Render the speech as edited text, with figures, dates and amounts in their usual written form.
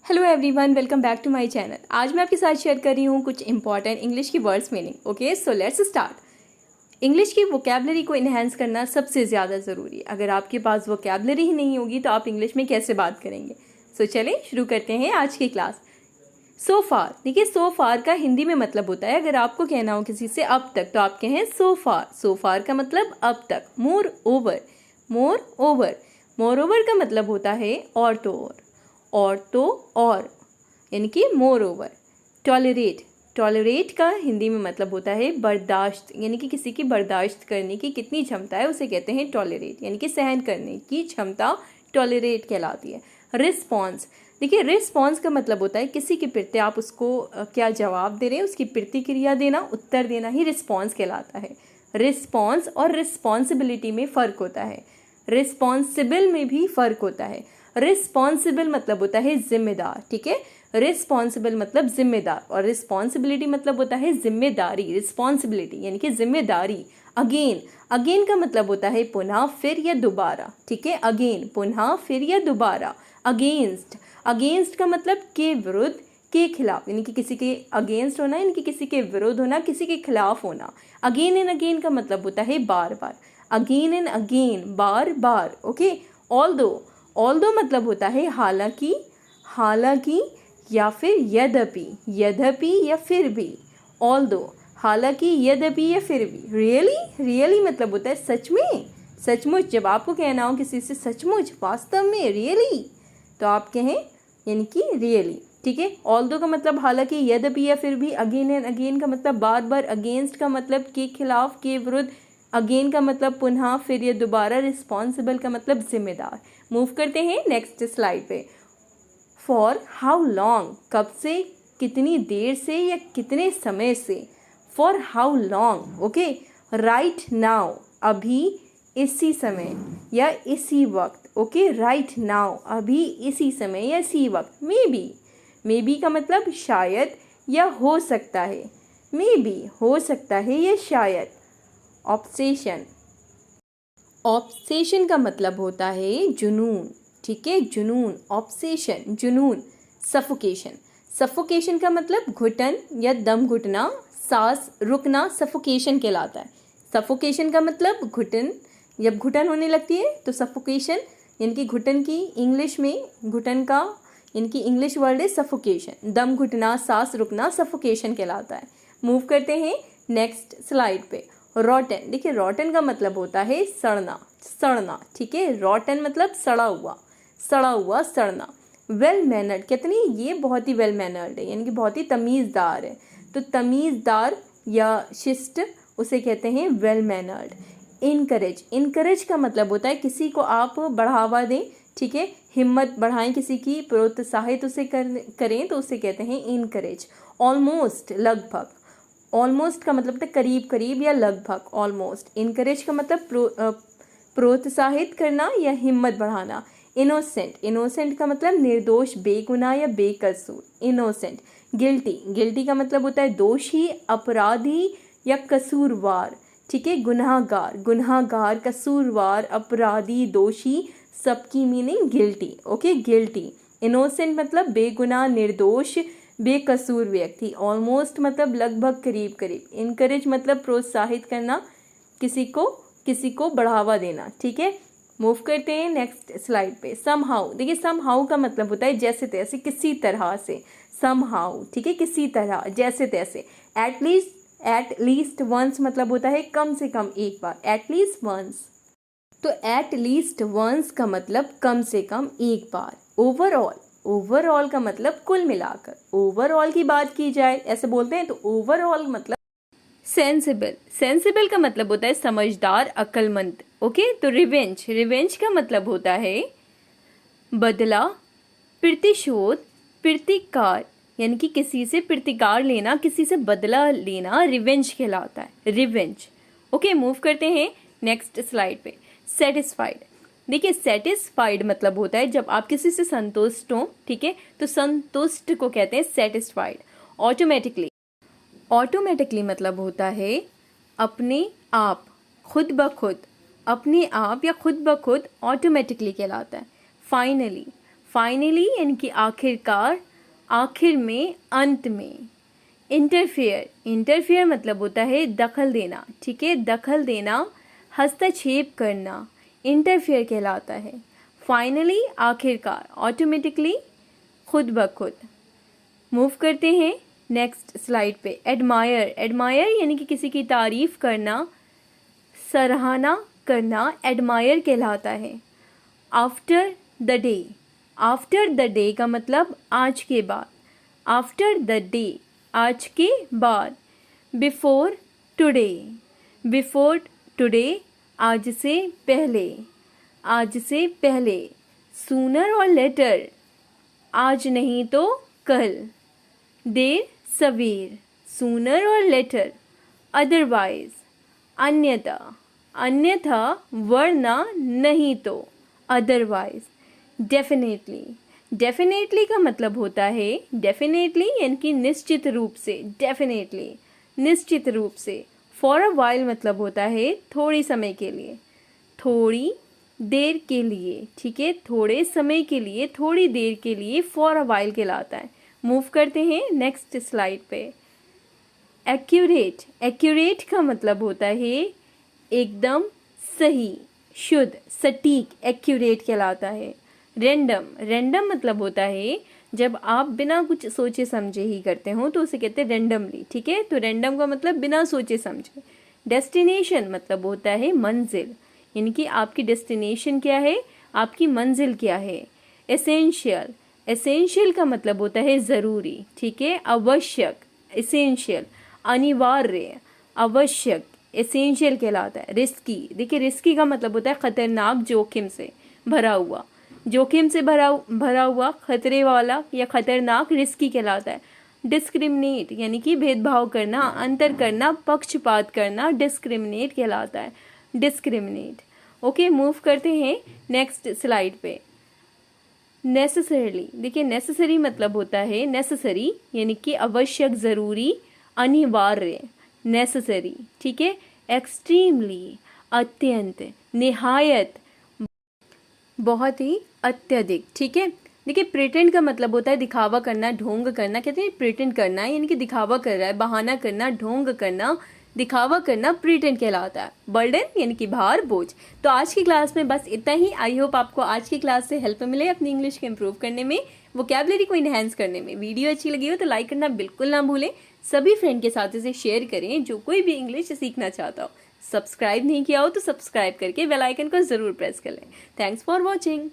Hello everyone, welcome back to my channel. आज मैं आपके साथ शेयर कर रही हूँ कुछ इंपॉर्टेंट इंग्लिश की words meaning. Okay, so let's start. English की वोकैबलरी को इन्हेंस करना सबसे ज़्यादा ज़रूरी है। अगर आपके पास वोकैबलरी ही नहीं होगी तो आप इंग्लिश में कैसे बात करेंगे। सो चलें शुरू करते हैं आज की क्लास। सो फार, देखिए सो फार का हिंदी में मतलब होता है, अगर आपको कहना हो किसी से अब तक तो आप कहें सो फार। सो फार का मतलब अब तक। More over, more over, more over का मतलब होता है और तो और तो और, यानी कि मोर ओवर। टॉलरेट, टॉलरेट का हिंदी में मतलब होता है बर्दाश्त, यानी कि किसी की बर्दाश्त करने की कितनी क्षमता है उसे कहते हैं टॉलरेट, यानी कि सहन करने की क्षमता टॉलरेट कहलाती है। रिस्पॉन्स, देखिए रिस्पॉन्स का मतलब होता है किसी के प्रति आप उसको क्या जवाब दे रहे हैं, उसकी प्रतिक्रिया देना, उत्तर देना ही रिस्पॉन्स कहलाता है। रिस्पॉन्स और रिस्पॉन्सिबिलिटी में फ़र्क होता है, रिस्पॉन्सिबल में भी फ़र्क होता है। रिस्पॉन्सिबल मतलब होता है जिम्मेदार, ठीक है, रिस्पॉन्सिबल मतलब जिम्मेदार, और रिस्पॉन्सिबिलिटी मतलब होता है जिम्मेदारी, रिस्पॉन्सिबिलिटी यानी कि जिम्मेदारी। अगेन, अगेन का मतलब होता है पुनः, फिर या दोबारा, ठीक है, अगेन पुनः, फिर या दोबारा। अगेंस्ट, अगेंस्ट का मतलब के विरुद्ध, के खिलाफ, यानी कि किसी के अगेंस्ट होना, यानी कि किसी के विरुद्ध होना, किसी के खिलाफ होना। अगेन एंड अगेन का मतलब होता है बार बार, अगेन एंड अगेन, बार बार। ओके, ऑल्दो, ऑल्दो मतलब होता है हालांकि, हालांकि या फिर यद्यपि, यद्यपि या फिर भी। ऑल्दो, हालांकि, यद्यपि या फिर भी। रियली, रियली मतलब होता है सच में, सचमुच। जब आपको कहना हो किसी से सचमुच, वास्तव में, रियली, तो आप कहें यानी कि रियली, ठीक है। ऑल्दो का मतलब हालांकि, यद्यपि या फिर भी। अगेन एंड अगेन का मतलब बार बार। अगेंस्ट का मतलब के खिलाफ, के विरुद्ध। अगेन का मतलब पुनः, फिर या दोबारा। रिस्पॉन्सिबल का मतलब जिम्मेदार। मूव करते हैं नेक्स्ट स्लाइड पे। फॉर हाउ लॉन्ग, कब से, कितनी देर से या कितने समय से। For how long, okay. Right now, अभी, इसी समय या इसी वक्त। ओके, राइट नाउ, अभी, इसी समय या इसी वक्त। मे बी, मे बी का मतलब शायद या हो सकता है। मे बी हो सकता है या शायद। ऑब्सेशन, ऑब्सेशन का मतलब होता है जुनून, ठीक है, जुनून, ऑब्सेशन, जुनून। सफोकेशन, सफोकेशन का मतलब घुटन या दम घुटना, सांस रुकना, सफोकेशन कहलाता है। सफोकेशन का मतलब घुटन, जब घुटन होने लगती है तो सफोकेशन, यानी कि घुटन की इंग्लिश में, घुटन का इनकी इंग्लिश वर्ड है सफोकेशन। दम घुटना, सांस रुकना, सफोकेशन कहलाता है। मूव करते हैं नेक्स्ट स्लाइड पे। रॉटन, देखिए रॉटन का मतलब होता है सड़ना, सड़ना, ठीक है। रॉटन मतलब सड़ा हुआ, सड़ा हुआ, सड़ना। वेल मैनर्ड, कहते नहीं ये बहुत ही वेल मैनर्ड है, यानी कि बहुत ही तमीज़दार है, तो तमीज़दार या शिष्ट उसे कहते हैं वेल मैनर्ड। इनकरेज, इनकरेज का मतलब होता है किसी को आप बढ़ावा दें, ठीक है, हिम्मत बढ़ाएं किसी की, प्रोत्साहित उसे करें तो उसे कहते हैं इनकरेज। ऑलमोस्ट, लगभग, ऑलमोस्ट का मतलब होता है करीब करीब या लगभग, ऑलमोस्ट। इनकरेज का मतलब प्रोत्साहित करना या हिम्मत बढ़ाना। इनोसेंट, इनोसेंट का मतलब निर्दोष, बेगुनाह या बेकसूर, इनोसेंट। गिल्टी, गिल्टी का मतलब होता है दोषी, अपराधी या कसूरवार, ठीक है। गुनाहगार, गुनाहगार, कसूरवार, अपराधी, दोषी, सबकी meaning guilty. Okay, guilty. Innocent मतलब बेगुनाह, निर्दोष, बेकसूर व्यक्ति। ऑलमोस्ट मतलब लगभग, करीब करीब। इनकरेज मतलब प्रोत्साहित करना, किसी को बढ़ावा देना, ठीक है। मूव करते हैं नेक्स्ट स्लाइड पे। समहाउ, देखिए समहाउ का मतलब होता है जैसे तैसे, किसी तरह से। समहाउ, ठीक है, किसी तरह, जैसे तैसे। एटलीस्ट, एट लीस्ट वंस मतलब होता है कम से कम एक बार, एटलीस्ट वंस। तो एट लीस्ट वंस का मतलब कम से कम एक बार। ओवरऑल, ओवरऑल का मतलब कुल मिलाकर, ओवरऑल की बात की जाए ऐसे बोलते हैं तो ओवरऑल मतलब। सेंसिबल, सेंसिबल का मतलब होता है समझदार, अक्लमंद। ओके, तो रिवेंज, रिवेंज का मतलब होता है बदला, प्रतिशोध, प्रतिकार, यानी कि किसी से प्रतिकार लेना, किसी से बदला लेना, रिवेंज कहलाता है, रिवेंज। ओके, मूव करते हैं नेक्स्ट स्लाइड पे। सेटिस्फाइड, देखिए सेटिस्फाइड मतलब होता है जब आप किसी से संतुष्ट हो, ठीक है, तो संतुष्ट को कहते हैं सेटिस्फाइड। ऑटोमेटिकली, ऑटोमेटिकली मतलब होता है अपने आप, खुद ब खुद, अपने आप या खुद ब खुद, ऑटोमेटिकली कहलाता है। फाइनली, फाइनली यानी कि आखिरकार, आखिर में, अंत में। इंटरफेयर, इंटरफेयर मतलब होता है दखल देना, ठीक है, दखल देना, हस्तक्षेप करना, इंटरफेयर कहलाता है। फाइनली आखिरकार, ऑटोमेटिकली खुद ब खुद। मूव करते हैं नेक्स्ट स्लाइड पे। एडमायर, एडमायर यानी कि किसी की तारीफ करना, सराहना करना, एडमायर कहलाता है। After the day, after the day का मतलब आज के बाद, आफ्टर द डे आज के बाद। बिफोर टुडे, बिफोर टुडे आज से पहले, आज से पहले। सूनर और लेटर आज नहीं तो कल, देर सवेर, सूनर और लेटर। अदरवाइज अन्यथा, अन्यथा वरना नहीं तो, अदरवाइज। डेफिनेटली, डेफिनेटली का मतलब होता है, डेफिनेटली यानी कि निश्चित रूप से, डेफिनेटली निश्चित रूप से। फॉर अ वाइल मतलब होता है थोड़ी समय के लिए, थोड़ी देर के लिए, ठीक है, थोड़े समय के लिए, थोड़ी देर के लिए फॉर अ वाइल कहलाता है। मूव करते हैं नेक्स्ट स्लाइड पे। एक्यूरेट, एक्यूरेट का मतलब होता है एकदम सही, शुद्ध, सटीक, एक्यूरेट कहलाता है। रैंडम, रैंडम मतलब होता है जब आप बिना कुछ सोचे समझे ही करते हो तो उसे कहते हैं रैंडमली, ठीक है, तो रैंडम का मतलब बिना सोचे समझे। डेस्टिनेशन मतलब होता है मंजिल, यानी कि आपकी डेस्टिनेशन क्या है, आपकी मंजिल क्या है। एसेंशियल, एसेंशियल का मतलब होता है ज़रूरी, ठीक है, आवश्यक, एसेंशियल, अनिवार्य, आवश्यक, एसेंशियल कहलाता है। रिस्की, देखिए रिस्की का मतलब होता है खतरनाक, जोखिम से भरा हुआ, जोखिम से भरा हुआ, खतरे वाला या खतरनाक रिस्की कहलाता है। डिस्क्रिमिनेट यानी कि भेदभाव करना, अंतर करना, पक्षपात करना, डिस्क्रिमिनेट कहलाता है, डिस्क्रिमिनेट। ओके, मूव करते हैं नेक्स्ट स्लाइड पे। नेसेसरली, देखिए नेसेसरी मतलब होता है नेसेसरी यानी कि आवश्यक, ज़रूरी, अनिवार्य, नेसेसरी, ठीक है। एक्सट्रीमली अत्यंत, निहायत, बहुत ही अत्यधिक, ठीक है। देखिए प्रिटेंड का मतलब होता है दिखावा करना, ढोंग करना, कहते हैं प्रिटेंड करना यानी कि दिखावा कर रहा है, बहाना करना, ढोंग करना, दिखावा करना, प्रिटेंड कहलाता है। बर्डन यानी कि भार, बोझ। तो आज की क्लास में बस इतना ही। आई होप आपको आज की क्लास से हेल्प मिले अपनी इंग्लिश को इम्प्रूव करने में, वोकैबुलरी को इन्हेंस करने में। वीडियो अच्छी लगी हो तो लाइक करना बिल्कुल ना भूलें, सभी फ्रेंड के साथ इसे शेयर करें जो कोई भी इंग्लिश सीखना चाहता हो। सब्सक्राइब नहीं किया हो तो सब्सक्राइब करके बेल आइकन को ज़रूर प्रेस कर लें। Thanks for watching.